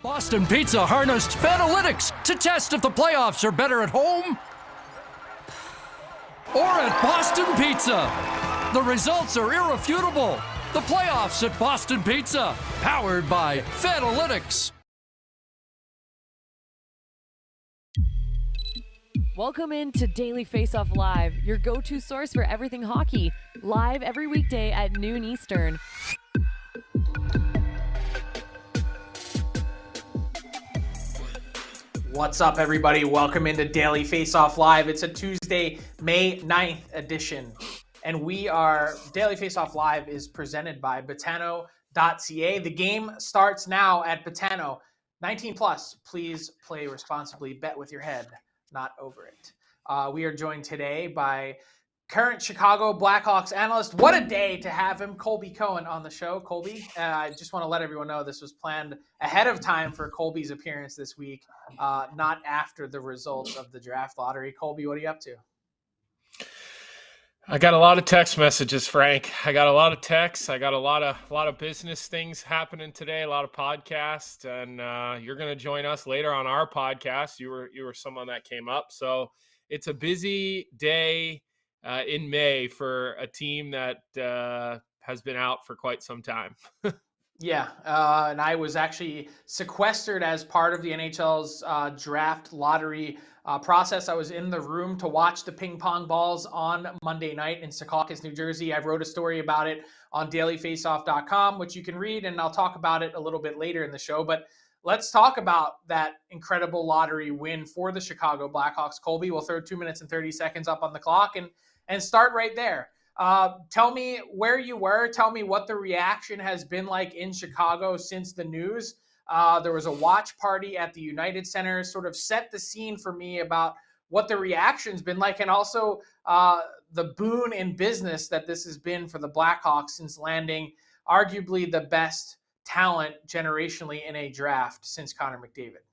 Boston Pizza harnessed Fanalytics to test if the playoffs are better at home or at Boston Pizza. The results are irrefutable. The playoffs at Boston Pizza, powered by Fanalytics. Welcome into Daily Faceoff Live, your go-to source for everything hockey. Live every weekday at noon Eastern. What's up, everybody? Welcome into Daily Faceoff Live. It's a Tuesday, May 9th edition. And Daily Faceoff Live is presented by Betano.ca. The game starts now at Betano. 19 plus, please play responsibly. Bet with your head, not over it. We are joined today by current Chicago Blackhawks analyst. What a day to have him, Colby Cohen, on the show. Colby, I just want to let everyone know this was planned ahead of time for Colby's appearance this week, not after the results of the draft lottery. Colby, what are you up to? I got a lot of text messages, Frank. I got a lot of texts. I got a lot of business things happening today, a lot of podcasts, and you're going to join us later on our podcast. You were someone that came up. So it's a busy day in May for a team that has been out for quite some time. Yeah, and I was actually sequestered as part of the NHL's draft lottery process. I was in the room to watch the ping pong balls on Monday night in Secaucus, New Jersey. I wrote a story about it on dailyfaceoff.com, which you can read, and I'll talk about it a little bit later in the show. But let's talk about that incredible lottery win for the Chicago Blackhawks. Colby, we'll throw 2 minutes and 30 seconds up on the clock and start right there. Tell me where you were. Tell me what the reaction has been like in Chicago since the news. There was a watch party at the United Center, sort of set the scene for me about what the reaction's been like, and also the boon in business that this has been for the Blackhawks since landing arguably the best talent generationally in a draft since Connor McDavid.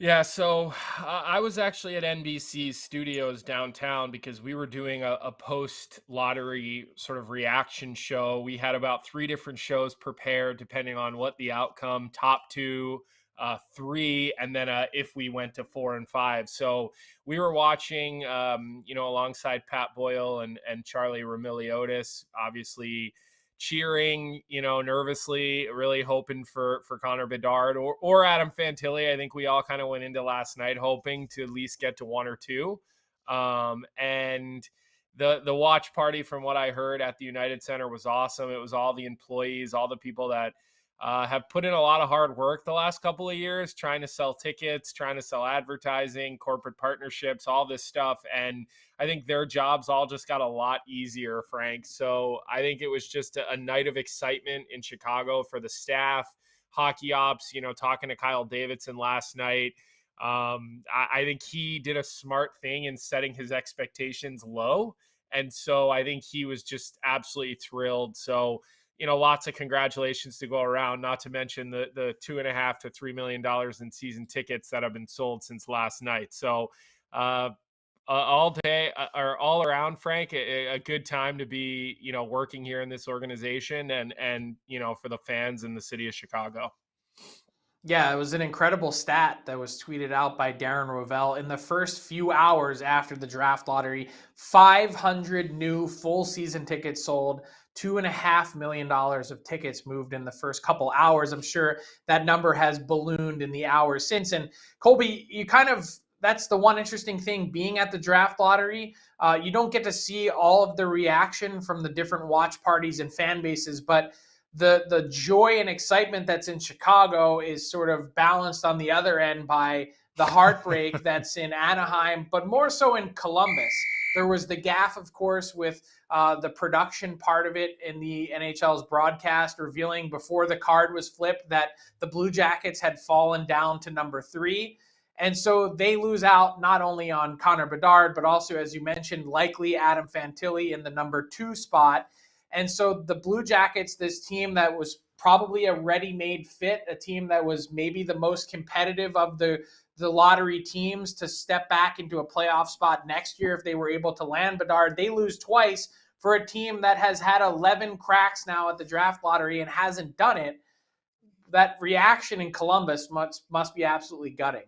Yeah, so I was actually at NBC's studios downtown because we were doing a post-lottery sort of reaction show. We had about 3 different shows prepared depending on what the outcome, top 2, 3, and then if we went to 4 and 5. So we were watching, alongside Pat Boyle and Charlie Remiliotis, obviously cheering, nervously, really hoping for Connor Bedard or Adam Fantilli. I think we all kind of went into last night hoping to at least get to 1 or 2. And the watch party, from what I heard at the United Center, was awesome. It was all the employees, all the people that have put in a lot of hard work the last couple of years, trying to sell tickets, trying to sell advertising, corporate partnerships, all this stuff. And I think their jobs all just got a lot easier, Frank. So I think it was just a night of excitement in Chicago for the staff, hockey ops, talking to Kyle Davidson last night. I think he did a smart thing in setting his expectations low. And so I think he was just absolutely thrilled. So, lots of congratulations to go around, not to mention the $2.5 to $3 million in season tickets that have been sold since last night. So all day or all around, Frank, a good time to be, working here in this organization and, for the fans in the city of Chicago. Yeah, it was an incredible stat that was tweeted out by Darren Rovell. In the first few hours after the draft lottery, 500 new full season tickets sold, $2.5 million of tickets moved in the first couple hours. I'm sure that number has ballooned in the hours since. And Colby, that's the one interesting thing being at the draft lottery. You don't get to see all of the reaction from the different watch parties and fan bases, but the joy and excitement that's in Chicago is sort of balanced on the other end by the heartbreak that's in Anaheim, but more so in Columbus. There was the gaffe, of course, with the production part of it in the NHL's broadcast, revealing before the card was flipped that the Blue Jackets had fallen down to number 3. And so they lose out not only on Connor Bedard, but also, as you mentioned, likely Adam Fantilli in the number 2 spot. And so the Blue Jackets, this team that was probably a ready-made fit, a team that was maybe the most competitive of the lottery teams to step back into a playoff spot next year if they were able to land Bedard. They lose twice for a team that has had 11 cracks now at the draft lottery and hasn't done it. that reaction in Columbus must be absolutely gutting.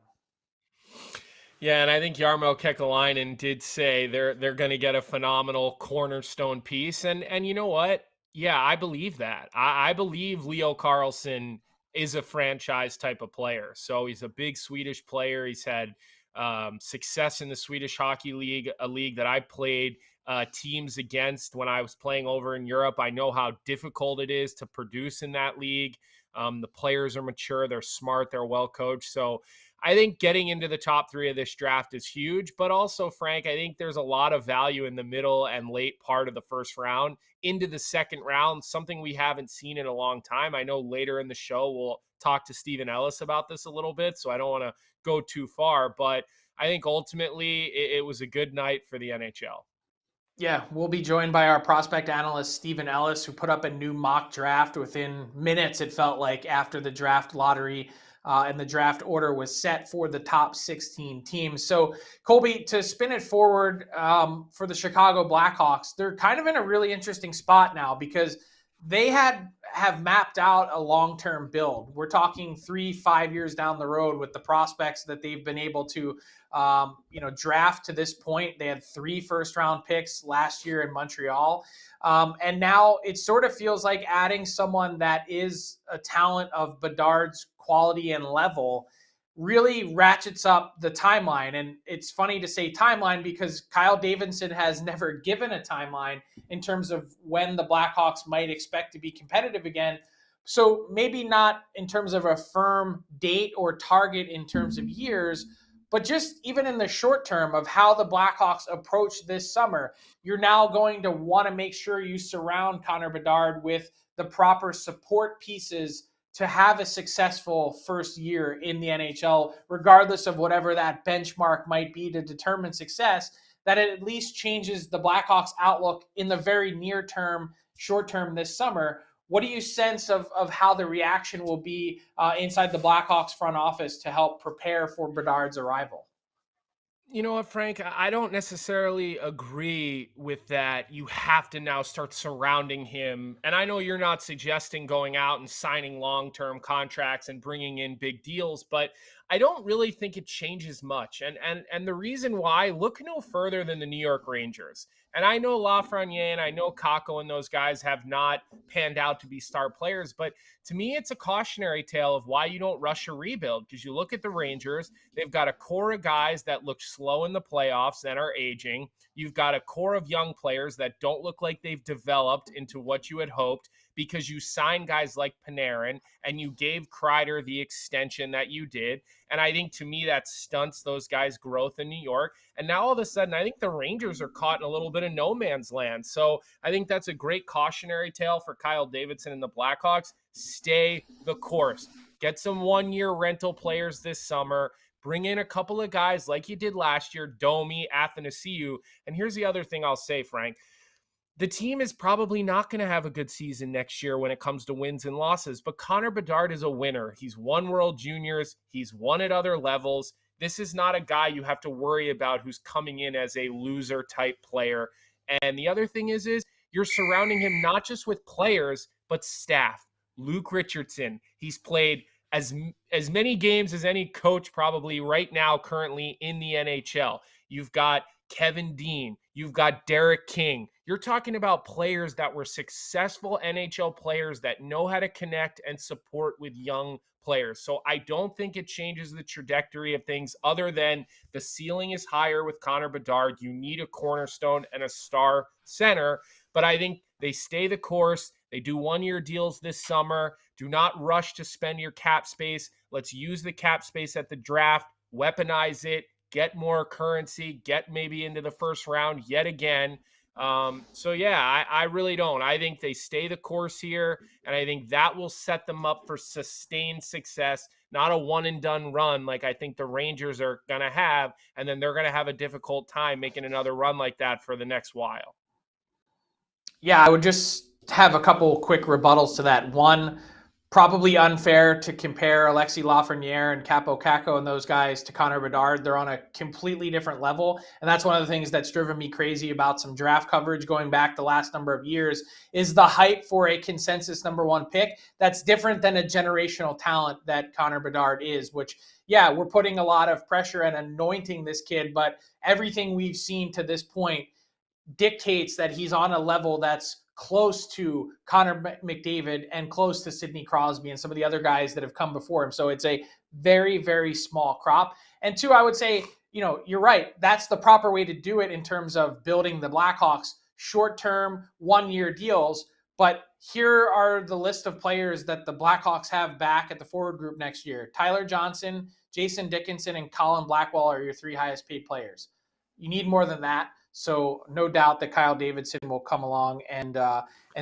Yeah, and I think Jarmo Kekalainen did say they're going to get a phenomenal cornerstone piece, and you know what? Yeah, I believe that. I believe Leo Carlsson is a franchise type of player. So he's a big Swedish player. He's had success in the Swedish Hockey League, a league that I played teams against when I was playing over in Europe. I know how difficult it is to produce in that league. The players are mature, they're smart, they're well coached. So I think getting into the top 3 of this draft is huge, but also, Frank, I think there's a lot of value in the middle and late part of the first round into the second round, something we haven't seen in a long time. I know later in the show, we'll talk to Stephen Ellis about this a little bit, so I don't want to go too far, but I think ultimately it was a good night for the NHL. Yeah, we'll be joined by our prospect analyst, Stephen Ellis, who put up a new mock draft within minutes, it felt like, after the draft lottery and the draft order was set for the top 16 teams. So, Colby, to spin it forward for the Chicago Blackhawks, they're kind of in a really interesting spot now because they have mapped out a long-term build. We're talking 3-5 years down the road with the prospects that they've been able to draft to this point. They had 3 first-round picks last year in Montreal. And now it sort of feels like adding someone that is a talent of Bedard's quality and level really ratchets up the timeline. And it's funny to say timeline because Kyle Davidson has never given a timeline in terms of when the Blackhawks might expect to be competitive again. So maybe not in terms of a firm date or target in terms of years, but just even in the short term of how the Blackhawks approach this summer, you're now going to want to make sure you surround Connor Bedard with the proper support pieces to have a successful first year in the NHL, regardless of whatever that benchmark might be to determine success, that it at least changes the Blackhawks' outlook in the very near term, short term this summer. What do you sense of how the reaction will be inside the Blackhawks front office to help prepare for Bedard's arrival? You know what, Frank? I don't necessarily agree with that. You have to now start surrounding him. And I know you're not suggesting going out and signing long-term contracts and bringing in big deals, but I don't really think it changes much. And the reason why, look no further than the New York Rangers. And I know Lafreniere and I know Kakko and those guys have not panned out to be star players, but to me, it's a cautionary tale of why you don't rush a rebuild. Because you look at the Rangers, they've got a core of guys that look slow in the playoffs and are aging. You've got a core of young players that don't look like they've developed into what you had hoped because you signed guys like Panarin and you gave Kreider the extension that you did. And I think to me, that stunts those guys' growth in New York. And now all of a sudden, I think the Rangers are caught in a little bit of no man's land. So I think that's a great cautionary tale for Kyle Davidson and the Blackhawks. Stay the course. Get some one-year rental players this summer. Bring in a couple of guys like you did last year, Domi, Athanasiou. And here's the other thing I'll say, Frank. The team is probably not going to have a good season next year when it comes to wins and losses, but Connor Bedard is a winner. He's won World Juniors. He's won at other levels. This is not a guy you have to worry about who's coming in as a loser type player. And the other thing is you're surrounding him not just with players, but staff. Luke Richardson, he's played as many games as any coach probably right now currently in the NHL. You've got Kevin Dean. You've got Derek King. You're talking about players that were successful NHL players that know how to connect and support with young players. So I don't think it changes the trajectory of things other than the ceiling is higher with Connor Bedard. You need a cornerstone and a star center, but I think they stay the course. They do one-year deals this summer. Do not rush to spend your cap space. Let's use the cap space at the draft, weaponize it, get more currency, get maybe into the first round yet again. I really don't. I think they stay the course here, and I think that will set them up for sustained success, not a one-and-done run like I think the Rangers are going to have, and then they're going to have a difficult time making another run like that for the next while. Yeah, I would just have a couple quick rebuttals to that. One, Probably unfair to compare Alexis Lafreniere and Capo Caco and those guys to Connor Bedard. They're on a completely different level. And that's one of the things that's driven me crazy about some draft coverage going back the last number of years is the hype for a consensus number one pick. That's different than a generational talent that Connor Bedard is, which, yeah, we're putting a lot of pressure and anointing this kid, but everything we've seen to this point dictates that he's on a level that's close to Connor McDavid and close to Sidney Crosby and some of the other guys that have come before him. So it's a very, very small crop. And two, I would say, you're right. That's the proper way to do it in terms of building the Blackhawks short-term, one-year deals. But here are the list of players that the Blackhawks have back at the forward group next year. Tyler Johnson, Jason Dickinson, and Colin Blackwell are your three highest paid players. You need more than that. So no doubt that Kyle Davidson will come along and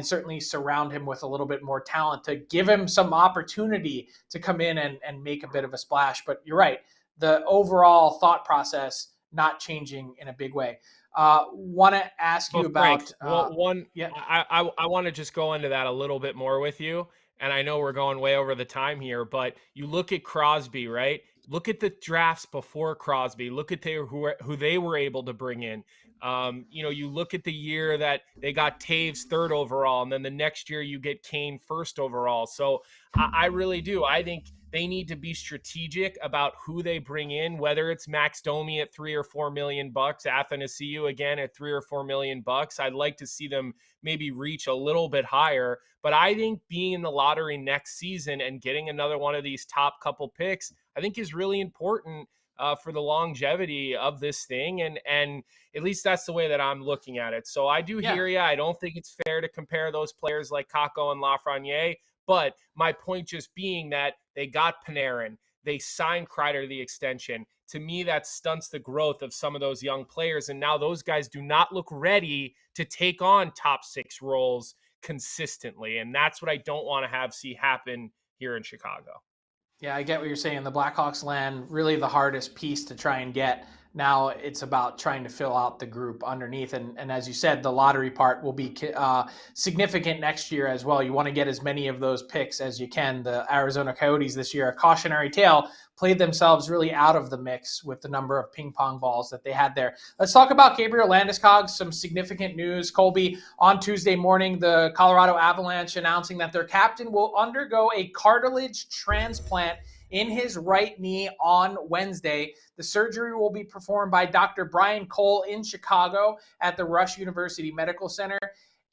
certainly surround him with a little bit more talent to give him some opportunity to come in and make a bit of a splash. But you're right. The overall thought process not changing in a big way. Want to ask you about I want to just go into that a little bit more with you. And I know we're going way over the time here, but you look at Crosby, right? Look at the drafts before Crosby. Look at who they were able to bring in. You look at the year that they got Taves third overall, and then the next year you get Kane first overall. So I really do. I think they need to be strategic about who they bring in, whether it's Max Domi at $3 or $4 million, Athanasiou again at $3 or $4 million. I'd like to see them maybe reach a little bit higher, but I think being in the lottery next season and getting another one of these top couple picks, I think is really important for the longevity of this thing. And at least that's the way that I'm looking at it. So I do hear you. I don't think it's fair to compare those players like Kakko and Lafreniere, but my point just being that they got Panarin, they signed Kreider to the extension. To me, that stunts the growth of some of those young players. And now those guys do not look ready to take on top six roles consistently. And that's what I don't want to see happen here in Chicago. Yeah, I get what you're saying. The Blackhawks land really the hardest piece to try and get. Now it's about trying to fill out the group underneath. And as you said, the lottery part will be significant next year as well. You want to get as many of those picks as you can. The Arizona Coyotes this year, a cautionary tale, played themselves really out of the mix with the number of ping pong balls that they had there. Let's talk about Gabriel Landeskog. Some significant news. Colby, on Tuesday morning, the Colorado Avalanche announcing that their captain will undergo a cartilage transplant in his right knee on Wednesday. The surgery will be performed by Dr. Brian Cole in Chicago at the Rush University Medical Center,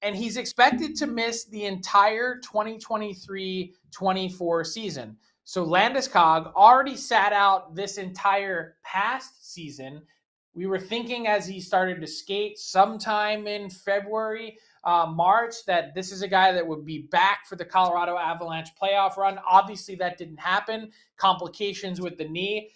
and he's expected to miss the entire 2023-24 season. So Landeskog already sat out this entire past season. We were thinking as he started to skate sometime in February, March, that this is a guy that would be back for the Colorado Avalanche playoff run. Obviously, that didn't happen. Complications with the knee.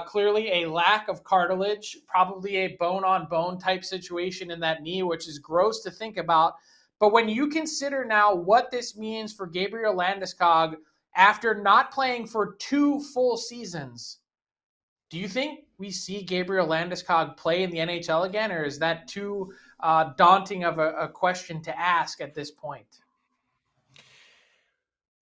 Clearly a lack of cartilage, probably a bone-on-bone type situation in that knee, which is gross to think about. But when you consider now what this means for Gabriel Landeskog after not playing for 2 full seasons, do you think we see Gabriel Landeskog play in the NHL again, or is that too daunting of a question to ask at this point?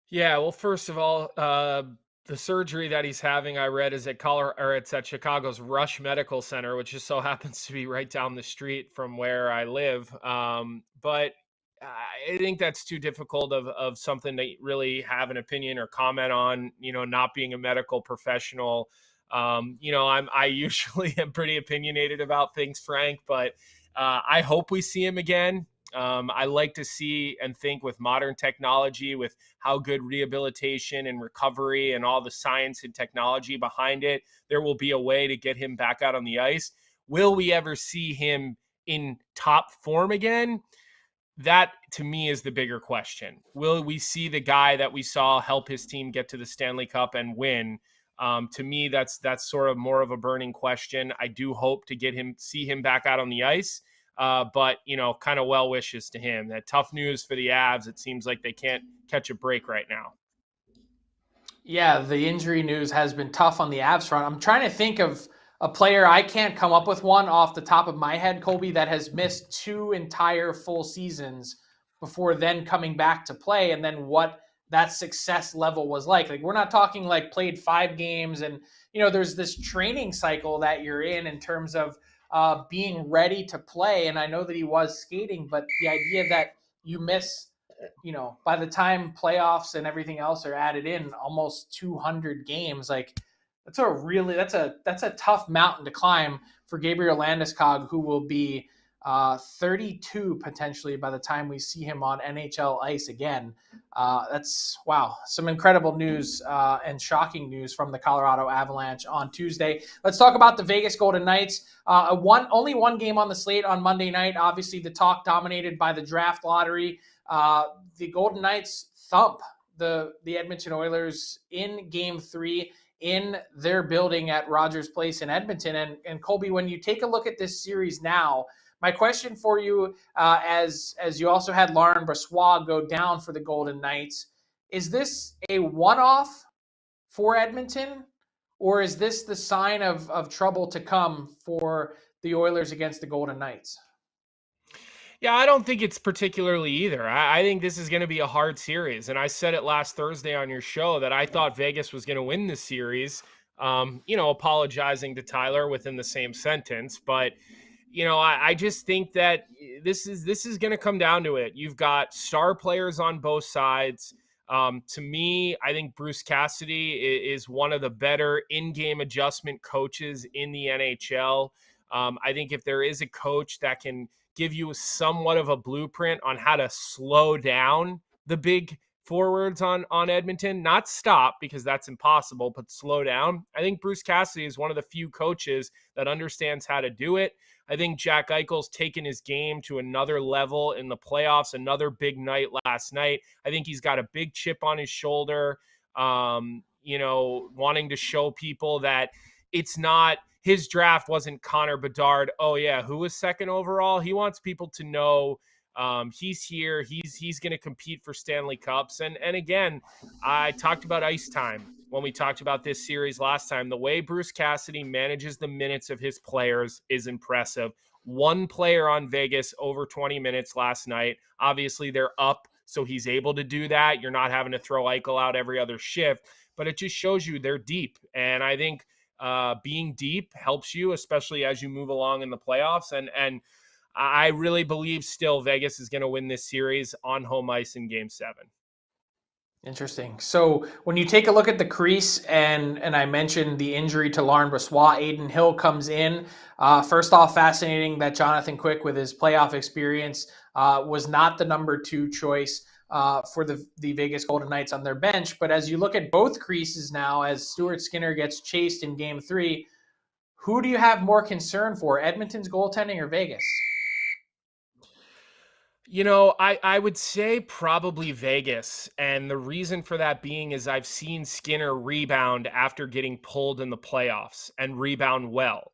Yeah, well, first of all, the surgery that he's having, I read, is it's at Chicago's Rush Medical Center, which just so happens to be right down the street from where I live. But I think that's too difficult of something to really have an opinion or comment on, not being a medical professional. I usually am pretty opinionated about things, Frank, but I hope we see him again. I like to see and think with modern technology, with how good rehabilitation and recovery and all the science and technology behind it, there will be a way to get him back out on the ice. Will we ever see him in top form again? That, to me, is the bigger question. Will we see the guy that we saw help his team get to the Stanley Cup and win? To me, that's sort of more of a burning question. I do hope to see him back out on the ice. But, kind of well wishes to him. That tough news for the Avs. It seems like they can't catch a break right now. Yeah, the injury news has been tough on the Avs front. I'm trying to think of a player. I can't come up with one off the top of my head, Colby, that has missed 2 entire full seasons before then coming back to play, and then what that success level was like. Like, we're not talking like played 5 games and, there's this training cycle that you're in terms of being ready to play. And I know that he was skating, but the idea that you miss, by the time playoffs and everything else are added in, almost 200 games, like that's a tough mountain to climb for Gabriel Landeskog, who will be 32 potentially by the time we see him on NHL ice again. That's some incredible news and shocking news from the Colorado Avalanche on Tuesday. Let's talk about the Vegas Golden Knights. Only one game on the slate on Monday night. Obviously, the talk dominated by the draft lottery. The Golden Knights thump the Edmonton Oilers in Game 3 in their building at Rogers Place in Edmonton. And Colby, when you take a look at this series now, my question for you, as you also had Laurent Brossoit go down for the Golden Knights, is this a one-off for Edmonton, or is this the sign of trouble to come for the Oilers against the Golden Knights? Yeah, I don't think it's particularly either. I think this is going to be a hard series. And I said it last Thursday on your show that I thought Vegas was going to win this series, apologizing to Tyler within the same sentence. But, I just think that this is going to come down to it. You've got star players on both sides. To me, I think Bruce Cassidy is one of the better in-game adjustment coaches in the NHL. I think if there is a coach that can give you somewhat of a blueprint on how to slow down the big forwards on Edmonton, not stop, because that's impossible, but slow down. I think Bruce Cassidy is one of the few coaches that understands how to do it. I think Jack Eichel's taken his game to another level in the playoffs, another big night last night. I think he's got a big chip on his shoulder, wanting to show people that it's not, his draft wasn't Connor Bedard. Oh yeah, who was second overall? He wants people to know he's here. He's going to compete for Stanley Cups. And again, I talked about ice time when we talked about this series last time. The way Bruce Cassidy manages the minutes of his players is impressive. One player on Vegas over 20 minutes last night. Obviously, they're up, so he's able to do that. You're not having to throw Eichel out every other shift, but it just shows you they're deep. And I think being deep helps you, especially as you move along in the playoffs. And I really believe still Vegas is going to win this series on home ice in Game 7. Interesting. So when you take a look at the crease, and I mentioned the injury to Laurent Brossoit, Adin Hill comes in. First off, fascinating that Jonathan Quick, with his playoff experience, was not the number 2 choice for the Vegas Golden Knights on their bench. But as you look at both creases now, as Stuart Skinner gets chased in Game 3, who do you have more concern for, Edmonton's goaltending or Vegas? I would say probably Vegas. And the reason for that being is I've seen Skinner rebound after getting pulled in the playoffs and rebound well.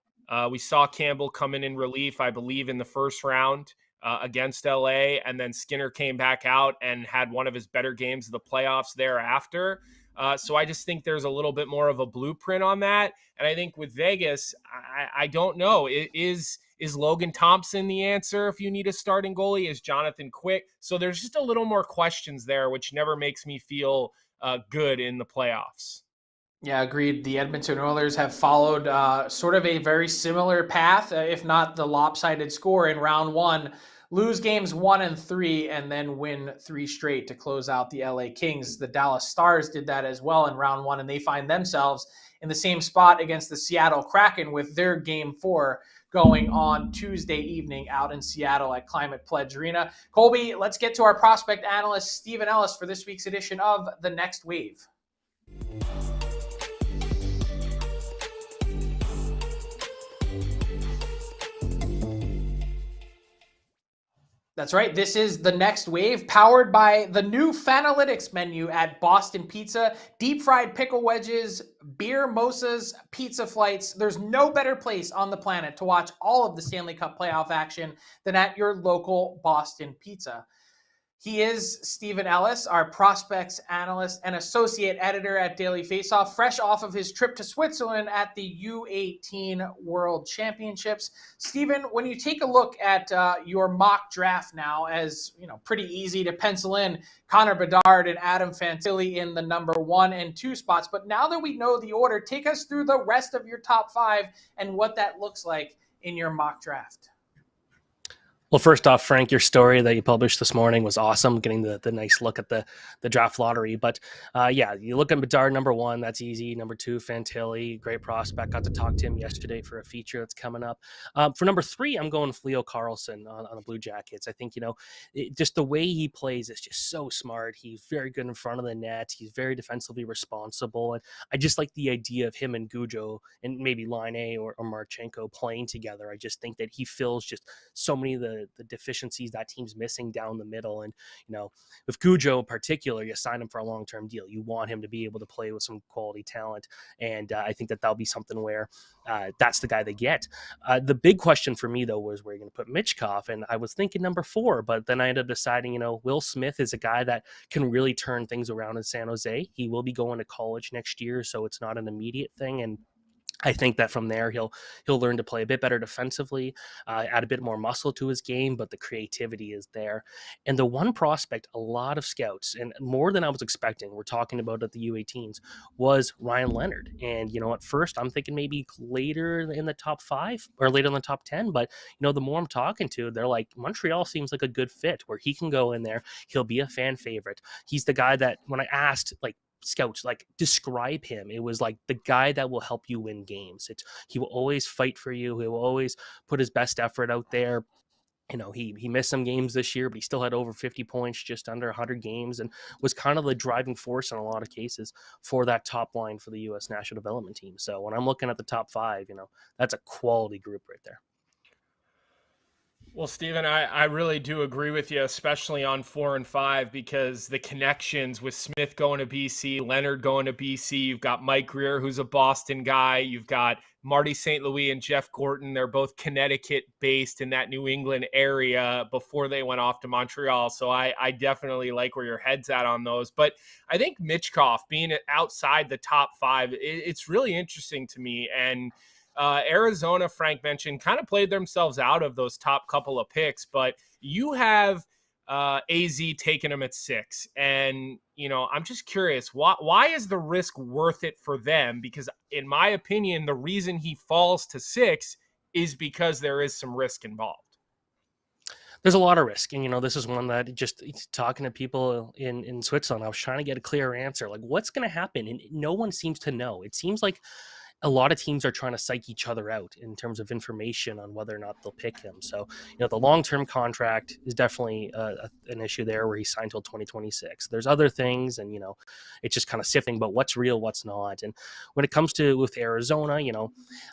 We saw Campbell come in relief, I believe, in the first round against LA. And then Skinner came back out and had one of his better games of the playoffs thereafter. So I just think there's a little bit more of a blueprint on that. And I think with Vegas, I don't know. Is Logan Thompson the answer if you need a starting goalie? Is Jonathan Quick? So there's just a little more questions there, which never makes me feel good in the playoffs. Yeah, agreed. The Edmonton Oilers have followed sort of a very similar path, if not the lopsided score in round 1. Lose games 1 and 3, and then win 3 straight to close out the LA Kings. The Dallas Stars did that as well in round 1, and they find themselves in the same spot against the Seattle Kraken with their Game 4 going on Tuesday evening out in Seattle at Climate Pledge Arena. Colby, let's get to our prospect analyst, Stephen Ellis, for this week's edition of The Next Wave. That's right. This is The Next Wave, powered by the new Fanalytics menu at Boston Pizza. Deep fried pickle wedges, beer mosas, pizza flights. There's no better place on the planet to watch all of the Stanley Cup playoff action than at your local Boston Pizza. He is Stephen Ellis, our prospects analyst and associate editor at Daily Faceoff, fresh off of his trip to Switzerland at the U18 World Championships. Stephen, when you take a look at your mock draft now, as you know, pretty easy to pencil in Connor Bedard and Adam Fantilli in the number 1 and 2 spots. But now that we know the order, take us through the rest of your top 5 and what that looks like in your mock draft. Well, first off, Frank, your story that you published this morning was awesome, getting the nice look at the draft lottery. But yeah, you look at Bedard, number 1, that's easy. Number 2, Fantilli, great prospect. Got to talk to him yesterday for a feature that's coming up. For number 3, I'm going Leo Carlson on the Blue Jackets. I think, just the way he plays is just so smart. He's very good in front of the net. He's very defensively responsible. And I just like the idea of him and Gujo and maybe Line A or Marchenko playing together. I just think that he fills just so many of the deficiencies that team's missing down the middle. And, with Gujo in particular, you sign him for a long-term deal. You want him to be able to play with some quality talent. And I think that that'll be something where that's the guy they get. The big question for me, though, was where you're going to put Michkov. And I was thinking number 4, but then I ended up deciding, Will Smith is a guy that can really turn things around in San Jose. He will be going to college next year, so it's not an immediate thing. And I think that from there, he'll learn to play a bit better defensively, add a bit more muscle to his game, but the creativity is there. And the one prospect a lot of scouts, and more than I was expecting, we're talking about at the U18s, was Ryan Leonard. And, at first I'm thinking maybe later in the top 5 or later in the top 10. But, the more I'm talking to, they're like, Montreal seems like a good fit where he can go in there. He'll be a fan favorite. He's the guy that when I asked, scouts, describe him, it was like the guy that will help you win games. He will always fight for you. He will always put his best effort out there. He missed some games this year, but he still had over 50 points, just under 100 games, and was kind of the driving force in a lot of cases for that top line for the U.S. national development team. So when I'm looking at the top 5, that's a quality group right there. Well, Stephen, I really do agree with you, especially on 4 and 5, because the connections with Smith going to BC, Leonard going to BC, you've got Mike Greer, who's a Boston guy, you've got Marty St. Louis and Jeff Gorton. They're both Connecticut-based in that New England area before they went off to Montreal. So I definitely like where your head's at on those. But I think Michkov being outside the top 5, it's really interesting to me. And Arizona, Frank mentioned, kind of played themselves out of those top couple of picks, but you have AZ taking them at 6. And, I'm just curious, why is the risk worth it for them? Because in my opinion, the reason he falls to 6 is because there is some risk involved. There's a lot of risk. And, this is one that just talking to people in Switzerland, I was trying to get a clear answer. What's going to happen? And no one seems to know. It seems like a lot of teams are trying to psych each other out in terms of information on whether or not they'll pick him. So, the long-term contract is definitely an issue there where he's signed till 2026. There's other things, and, it's just kind of sifting about what's real, what's not. And when it comes to with Arizona,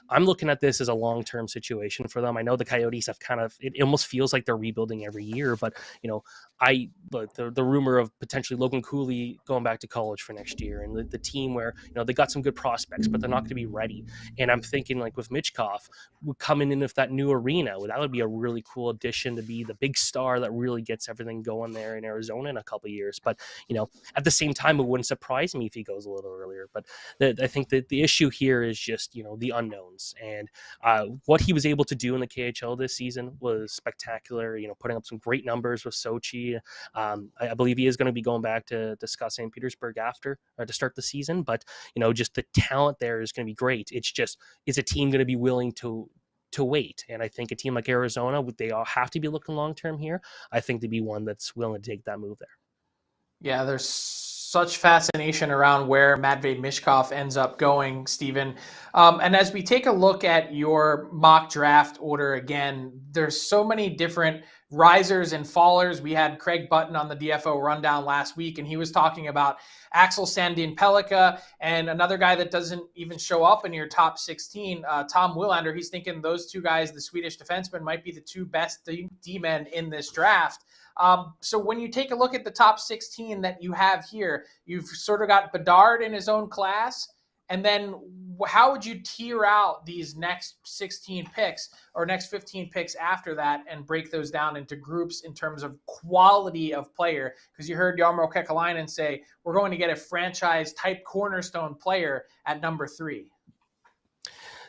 I'm looking at this as a long-term situation for them. I know the Coyotes have it almost feels like they're rebuilding every year, but, the rumor of potentially Logan Cooley going back to college for next year, and the team where, they got some good prospects, but they're not going to be ready. And I'm thinking with Michkov coming in with that new arena, that would be a really cool addition to be the big star that really gets everything going there in Arizona in a couple of years. But, at the same time, it wouldn't surprise me if he goes a little earlier. But I think that the issue here is just, the unknowns. And what he was able to do in the KHL this season was spectacular, putting up some great numbers with Sochi. I believe he is going to be going back to discuss St. Petersburg to start the season. But, just the talent there is going to be great. It's just, is a team going to be willing to wait? And I think a team like Arizona, they all have to be looking long-term here. I think they'd be one that's willing to take that move there. Yeah, there's such fascination around where Matvei Michkov ends up going, Stephen. And as we take a look at your mock draft order again, there's so many different risers and fallers. We had Craig Button on the DFO rundown last week, and he was talking about Axel Sandin-Pellikka and another guy that doesn't even show up in your top 16, Tom Willander. He's thinking those two guys, the Swedish defensemen, might be the two best D-men in this draft. So when you take a look at the top 16 that you have here, you've sort of got Bedard in his own class, And then how would you tier out these next 16 picks or next 15 picks after that and break those down into groups in terms of quality of player? Because you heard Jarmo Kekalainen say, we're going to get a franchise type cornerstone player at number 3.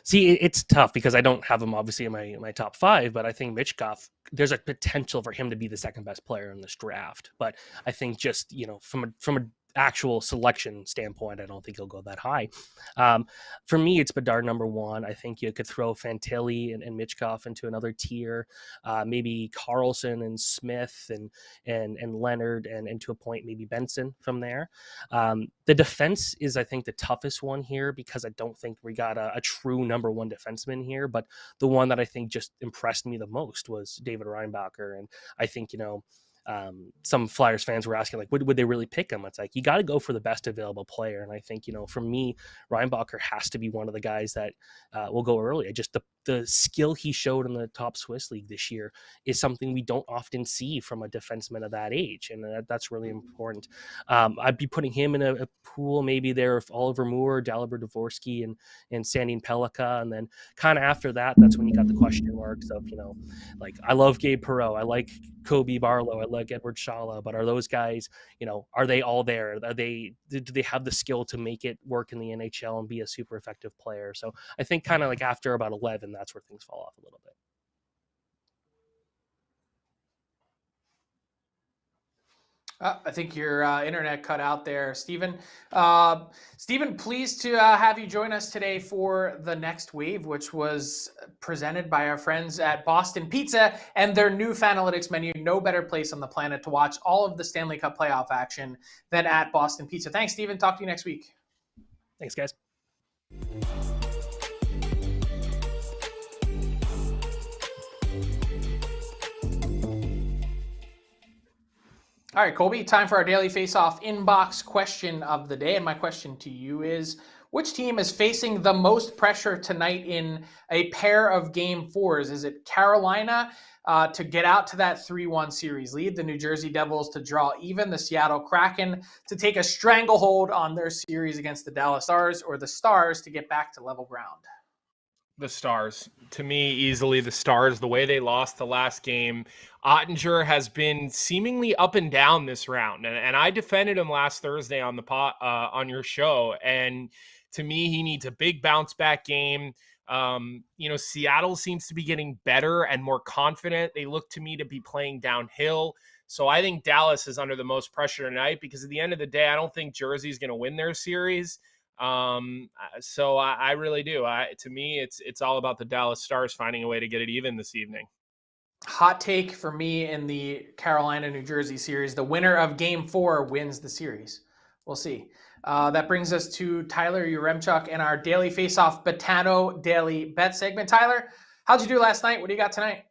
See, it's tough because I don't have him obviously in my top 5, but I think Michkov, there's a potential for him to be the second best player in this draft. But I think just, from a actual selection standpoint, I don't think he'll go that high. For me, it's Bedard number 1. I think you could throw Fantilli and Michkov into another tier, maybe Carlson and Smith and Leonard, and to a point maybe Benson from there. The defense is, I think, the toughest one here because I don't think we got a true number 1 defenseman here. But the one that I think just impressed me the most was David Reinbacher, and I think some Flyers fans were asking, like, would they really pick him? It's like, you got to go for the best available player. And I think, for me, Reinbacher has to be one of the guys that will go early. Just the skill he showed in the top Swiss League this year is something we don't often see from a defenseman of that age. And that's really important. I'd be putting him in a pool maybe there of Oliver Moore, Dalibor Dvorsky, and Sandin Pellikka. And then kind of after that, that's when you got the question marks of, like, I love Gabe Perreault. I like Kobe Barlow. I like Edward Shala, but are those guys, are they all there? Do they have the skill to make it work in the NHL and be a super effective player? So I think kind of like after about 11, that's where things fall off a little bit. I think your internet cut out there, Stephen. Stephen, pleased to have you join us today for the next wave, which was presented by our friends at Boston Pizza and their new Fanalytics menu. No better place on the planet to watch all of the Stanley Cup playoff action than at Boston Pizza. Thanks, Stephen. Talk to you next week. Thanks, guys. All right, Colby, time for our daily face-off inbox question of the day. And my question to you is, which team is facing the most pressure tonight in a pair of game 4s? Is it Carolina to get out to that 3-1 series lead, the New Jersey Devils to draw even, the Seattle Kraken to take a stranglehold on their series against the Dallas Stars, or the Stars to get back to level ground? The Stars. To me, easily the Stars. The way they lost the last game, Ottinger has been seemingly up and down this round, and I defended him last Thursday on the on your show. And to me, he needs a big bounce back game. Seattle seems to be getting better and more confident. They look to me to be playing downhill. So I think Dallas is under the most pressure tonight because at the end of the day, I don't think Jersey's going to win their series. So I really do. To me, it's all about the Dallas Stars finding a way to get it even this evening. Hot take for me in the Carolina-New Jersey series. The winner of game 4 wins the series. We'll see. That brings us to Tyler Yaremchuk and our daily face-off Betano daily bet segment. Tyler, how'd you do last night? What do you got tonight?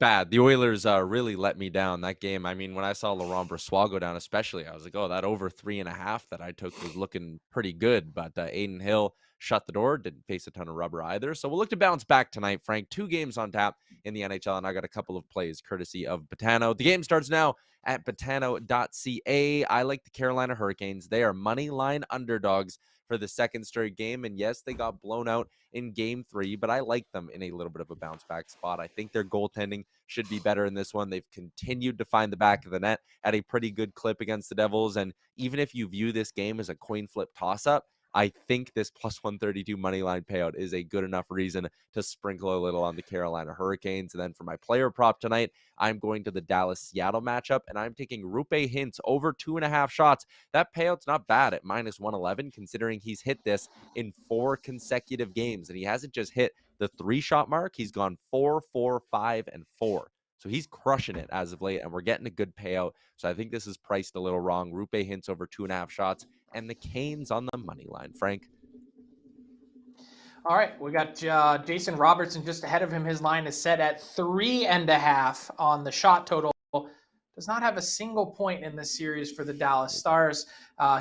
Bad. The Oilers really let me down that game. I mean, when I saw Laurent Brossoit go down, especially, I was like, oh, that over 3.5 that I took was looking pretty good. But Aiden Hill shut the door, didn't face a ton of rubber either. So we'll look to bounce back tonight, Frank. 2 games on tap in the NHL, and I got a couple of plays courtesy of Betano. The game starts now at betano.ca. I like the Carolina Hurricanes. They are money line underdogs for the second straight game. And yes, they got blown out in game 3, but I like them in a little bit of a bounce back spot. I think their goaltending should be better in this one. They've continued to find the back of the net at a pretty good clip against the Devils. And even if you view this game as a coin flip toss up, I think this plus 132 money line payout is a good enough reason to sprinkle a little on the Carolina Hurricanes. And then for my player prop tonight, I'm going to the Dallas-Seattle matchup, and I'm taking Rupe Hintz over 2.5 shots. That payout's not bad at minus 111, considering he's hit this in 4 consecutive games. And he hasn't just hit the 3-shot mark. He's gone 4, 4, 5, and 4. So he's crushing it as of late, and we're getting a good payout. So I think this is priced a little wrong. Rupe Hintz over 2.5 shots, and the Canes on the money line. Frank? All right, we got Jason Robertson just ahead of him. His line is set at 3.5 on the shot total. Does not have a single point in this series for the Dallas Stars.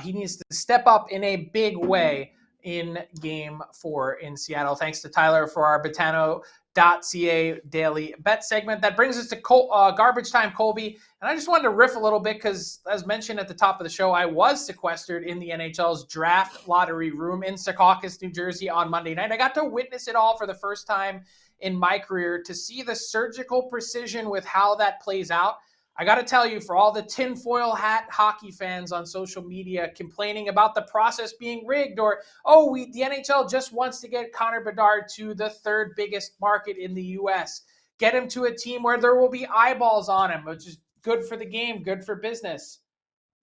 He needs to step up in a big way in Game 4 in Seattle. Thanks to Tyler for our Betano.ca daily bet segment. That brings us to garbage time, Colby. And I just wanted to riff a little bit because, as mentioned at the top of the show, I was sequestered in the NHL's draft lottery room in Secaucus, New Jersey on Monday night. I got to witness it all for the first time in my career, to see the surgical precision with how that plays out. I got to tell you, for all the tinfoil hat hockey fans on social media complaining about the process being rigged, or, the NHL just wants to get Connor Bedard to the third biggest market in the U.S., get him to a team where there will be eyeballs on him, which is good for the game, good for business.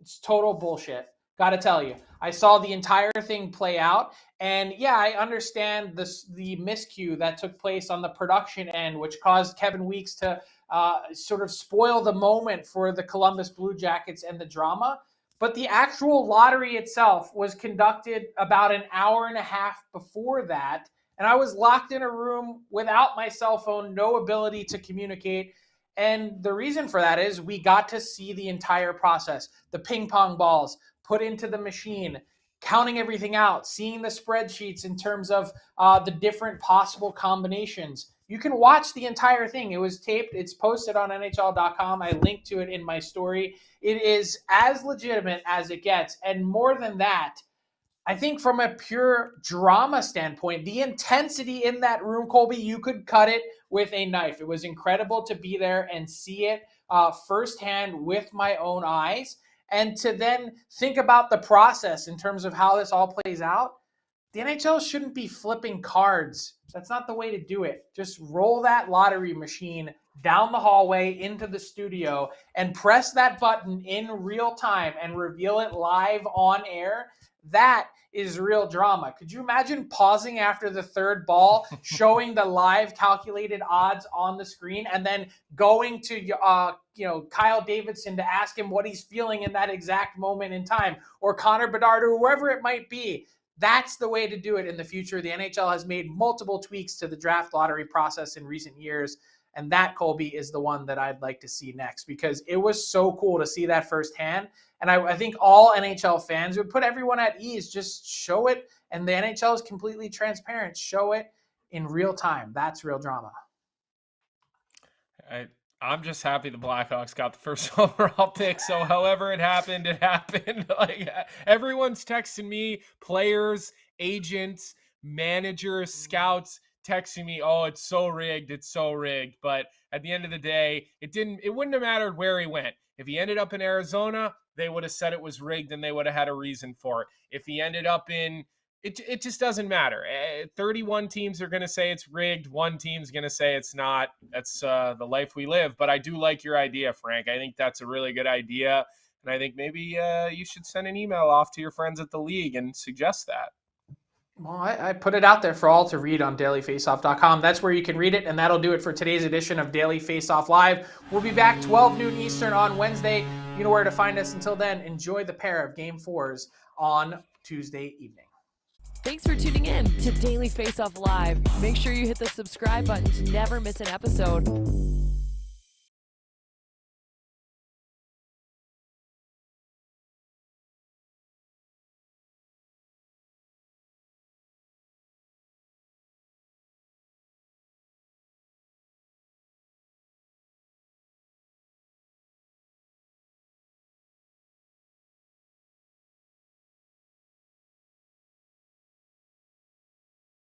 It's total bullshit. Got to tell you, I saw the entire thing play out, and yeah, I understand the miscue that took place on the production end, which caused Kevin Weeks to sort of spoil the moment for the Columbus Blue Jackets and the drama. But the actual lottery itself was conducted about an hour and a half before that, and I was locked in a room without my cell phone, no ability to communicate. And the reason for that is we got to see the entire process, the ping pong balls put into the machine, counting everything out, seeing the spreadsheets in terms of the different possible combinations. You can watch the entire thing. It was taped. It's posted on NHL.com. I linked to it in my story. It is as legitimate as it gets. And more than that, I think from a pure drama standpoint, the intensity in that room, Colby, you could cut it with a knife. It was incredible to be there and see it firsthand with my own eyes. And to then think about the process in terms of how this all plays out. The NHL shouldn't be flipping cards. That's not the way to do it. Just roll that lottery machine down the hallway into the studio and press that button in real time and reveal it live on air. That is real drama. Could you imagine pausing after the third ball, showing the live calculated odds on the screen, and then going to Kyle Davidson to ask him what he's feeling in that exact moment in time, or Connor Bedard, or whoever it might be? That's the way to do it in the future. The NHL has made multiple tweaks to the draft lottery process in recent years, and that, Colby, is the one that I'd like to see next, because it was so cool to see that firsthand. And I think all NHL fans would put everyone at ease. Just show it, and the NHL is completely transparent. Show it in real time. That's real drama. I'm just happy the Blackhawks got the first overall pick. So however it happened, it happened. Like, everyone's texting me, players, agents, managers, scouts, texting me, oh, it's so rigged. It's so rigged. But at the end of the day, it wouldn't have mattered where he went. If he ended up in Arizona, they would have said it was rigged and they would have had a reason for it. If he ended up in, it just doesn't matter. 31 teams are going to say it's rigged. One team's going to say it's not. That's the life we live. But I do like your idea, Frank. I think that's a really good idea. And I think maybe you should send an email off to your friends at the league and suggest that. Well, I put it out there for all to read on dailyfaceoff.com. That's where you can read it, and that'll do it for today's edition of Daily Faceoff Live. We'll be back 12 noon Eastern on Wednesday. You know where to find us. Until then, enjoy the pair of Game 4s on Tuesday evening. Thanks for tuning in to Daily Faceoff Live. Make sure you hit the subscribe button to never miss an episode.